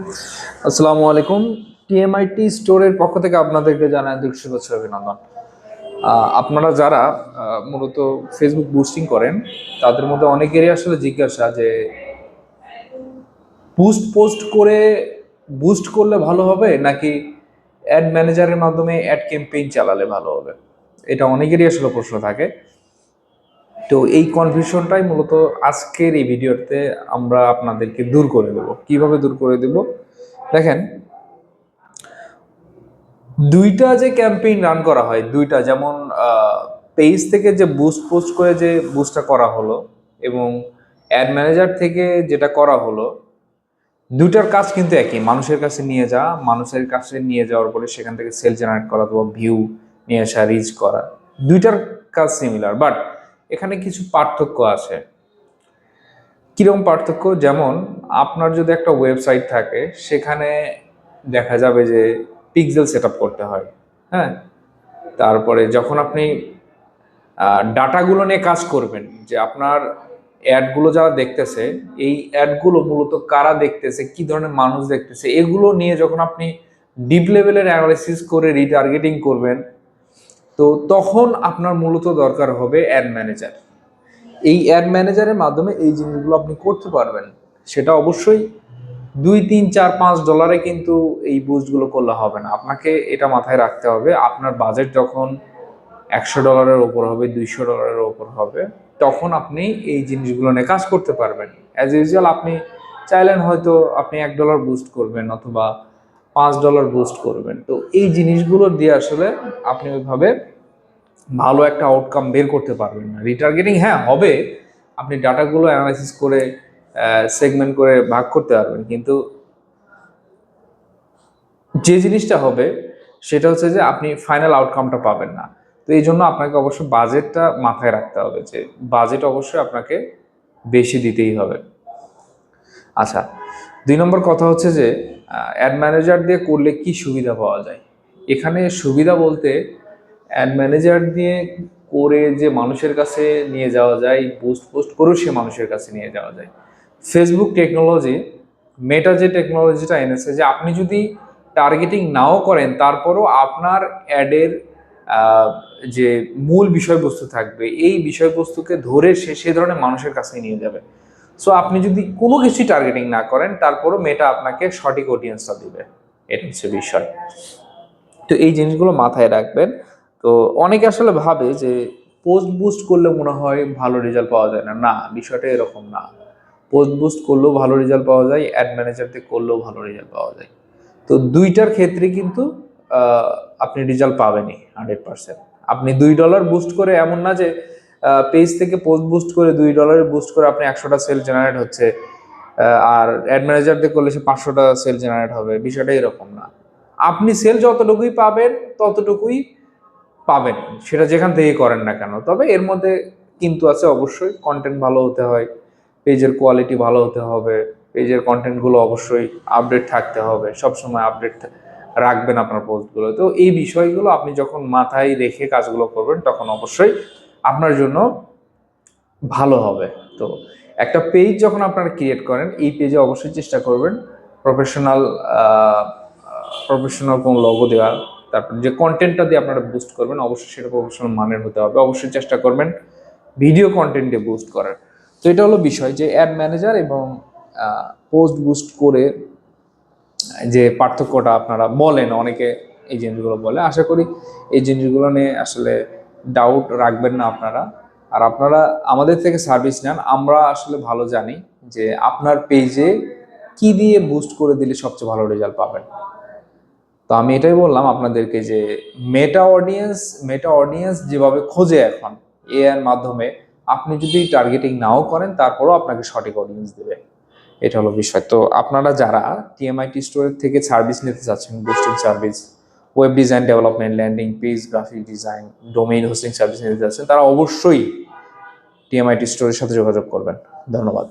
আসসালামু আলাইকুম। টিএমআইটি স্টোরের পক্ষ থেকে আপনাদেরকে জানাই আন্তরিক শুভেচ্ছা ও অভিনন্দন। আপনারা যারা মূলত ফেসবুক বুস্টিং করেন তাদের মধ্যে অনেকেরই আসলে জিজ্ঞাসা যে পোস্ট করে বুস্ট করলে ভালো হবে নাকি অ্যাড ম্যানেজারের মাধ্যমে অ্যাড ক্যাম্পেইন চালালে ভালো হবে। এটা অনেকেরই আসলে প্রশ্ন থাকে। তো এই কনফিউশনটাই মূলত আজকের এই ভিডিওতে আমরা আপনাদেরকে দূর করে দেব। কিভাবে দূর করে দেব দেখেন, দুইটা যে ক্যাম্পেইন রান করা হয়, দুইটা যেমন পেজ থেকে যে পোস্ট করে যে বুস্টটা করা হলো এবং অ্যাড ম্যানেজার থেকে যেটা করা হলো, দুইটার কাজ কিন্তু একই। মানুষের কাছে নিয়ে যাওয়ার পরে সেখান থেকে সেল জেনারেট করা অথবা ভিউ নিয়ে আসা, রিচ করা, দুইটার কাজ সিমিলার। বাট এখানে কিছু পার্থক্য আছে। কিরকম পার্থক্য? যেমন আপনার যদি একটা ওয়েবসাইট থাকে, সেখানে দেখা যাবে যে পিক্সেল সেট আপ করতে হয়, হ্যাঁ। তারপরে যখন আপনি ডাটাগুলো নিয়ে কাজ করবেন, যে আপনার অ্যাডগুলো যারা দেখতেছে, এই অ্যাডগুলো মূলত কারা দেখতেছে, কি ধরনের মানুষ দেখতেছে, এগুলো নিয়ে যখন আপনি ডিপ লেভেলের অ্যানালাইসিস করে রিটার্গেটিং করবেন, তো তখন আপনার মূলত দরকার হবে অ্যাড ম্যানেজার। এই অ্যাড ম্যানেজারের মাধ্যমে এই জিনিসগুলো আপনি করতে পারবেন। সেটা অবশ্যই $2, $3, $4, $5 কিন্তু এই বুস্টগুলো করলে হবে না। আপনাকে এটা মাথায় রাখতে হবে, আপনার বাজেট যখন $100 ওপর হবে, $200 ওপর হবে, তখন আপনি এই জিনিসগুলো নিয়ে কাজ করতে পারবেন। অ্যাজ ইউজুয়াল আপনি চাইলেন হয়তো আপনি $1 বুস্ট করবেন অথবা $5 বুস্ট করবেন, তো এই জিনিসগুলো দিয়ে আসলে আপনি ওইভাবে ভালো একটা আউটকাম বের করতে পারবেন না। রিটার্গেটিং হ্যাঁ হবে, আপনি ডাটাগুলো অ্যানালাইসিস করে সেগমেন্ট করে ভাগ করতে পারবেন, কিন্তু যে জিনিসটা হবে সেটা হচ্ছে যে আপনি ফাইনাল আউটকামটা পাবেন না। তো এই জন্য আপনাকে অবশ্যই বাজেটটা মাথায় রাখতে হবে, যে বাজেট অবশ্যই আপনাকে বেশি দিতেই হবে। আচ্ছা, 2 নম্বর কথা হচ্ছে যে অ্যাড ম্যানেজার দিয়ে করলে কি সুবিধা পাওয়া যায়। এখানে সুবিধা বলতে, অ্যাড ম্যানেজার দিয়ে করে যে মানুষের কাছে নিয়ে যাওয়া যায়, পোস্ট করেও সে মানুষের কাছে নিয়ে যাওয়া যায়। ফেসবুক টেকনোলজি, মেটা যে টেকনোলজিটা এনেছে, যে আপনি যদি টার্গেটিং নাও করেন, তারপরও আপনার অ্যাডের যে মূল বিষয়বস্তু থাকবে, এই বিষয়বস্তুকে ধরে সে ধরনের মানুষের কাছে নিয়ে যাবে। সো আপনি যদি কোনো কিছুই টার্গেটিং না করেন, তারপরও মেটা আপনাকে সঠিক অডিয়েন্সটা দিবে। এটা হচ্ছে বিষয়। তো এই জিনিসগুলো মাথায় রাখবেন। তো অনেকে আসলে ভাবে যে পোস্ট বুস্ট করলে মনে হয় ভালো রেজাল্ট পাওয়া যায় না। না, বিষয়টা এরকম না। পোস্ট বুস্ট করলেও ভালো রেজাল্ট পাওয়া যায়, অ্যাড ম্যানেজার দিয়ে করলেও ভালো রেজাল্ট পাওয়া যায়। তো দুইটার ক্ষেত্রে কিন্তু আপনি রেজাল্ট পাবেনই 100%। আপনি $2 বুস্ট করে, এমন না যে পেজ থেকে পোস্ট বুস্ট করে $2 বুস্ট করে আপনি 100টা সেল জেনারেট হচ্ছে, আর অ্যাড ম্যানেজার দিয়ে করলে সে 500টা সেল জেনারেট হবে। বিষয়টা এরকম না। আপনি সেল যতটুকুই পাবেন ততটুকুই পাবেন, সেটা যেখান থেকে করেন না কেন। তবে এর মধ্যে কিন্তু আছে, অবশ্যই কন্টেন্ট ভালো হতে হয়, পেজের কোয়ালিটি ভালো হতে হবে, পেজের কন্টেন্টগুলো অবশ্যই আপডেট থাকতে হবে, সবসময় আপডেট রাখবেন আপনার পোস্টগুলো। তো এই বিষয়গুলো আপনি যখন মাথায় রেখে কাজগুলো করবেন, তখন অবশ্যই আপনার জন্য ভালো হবে। তো একটা পেজ যখন আপনারা ক্রিয়েট করেন, এই পেজে অবশ্যই চেষ্টা করবেন প্রফেশনাল কোনো লোগো দেওয়া। তারপর যে কন্টেন্টটা দিয়ে আপনারা বুস্ট করবেন, অবশ্যই সেটা প্রফেশনাল মানের হতে হবে। অবশ্যই চেষ্টা করবেন ভিডিও কন্টেন্ট দিয়ে বুস্ট করার। তো এটা হলো বিষয়, যে অ্যাড ম্যানেজার এবং পোস্ট বুস্ট করে যে পার্থক্যটা আপনারা বলেন, অনেকে এই জিনিসগুলো বলে। আশা করি এই জিনিসগুলো নিয়ে আসলে ডাউট রাখবেন না আপনারা। আর আপনারা আমাদের থেকে সার্ভিস নেন, আমরা আসলে ভালো জানি যে আপনার পেজে কি দিয়ে বুস্ট করে দিলে সবচেয়ে ভালো রেজাল্ট পাবেন। তো আমি এটাই বললাম আপনাদেরকে যে মেটা অডিয়েন্স যেভাবে খোঁজে এখন এআই এর মাধ্যমে, আপনি যদি টার্গেটিং নাও করেন, তারপরও আপনাকে সঠিক অডিয়েন্স দেবে। এটা হলো বিষয়। তো আপনারা যারা টিএমআইটি স্টোরের থেকে সার্ভিস নিতে চাচ্ছেন, boosting service, web design development, landing page, graphic design, domain hosting service নিতে চাচ্ছেন, তারা অবশ্যই টিএমআইটি স্টোরের সাথে যোগাযোগ করবেন। ধন্যবাদ।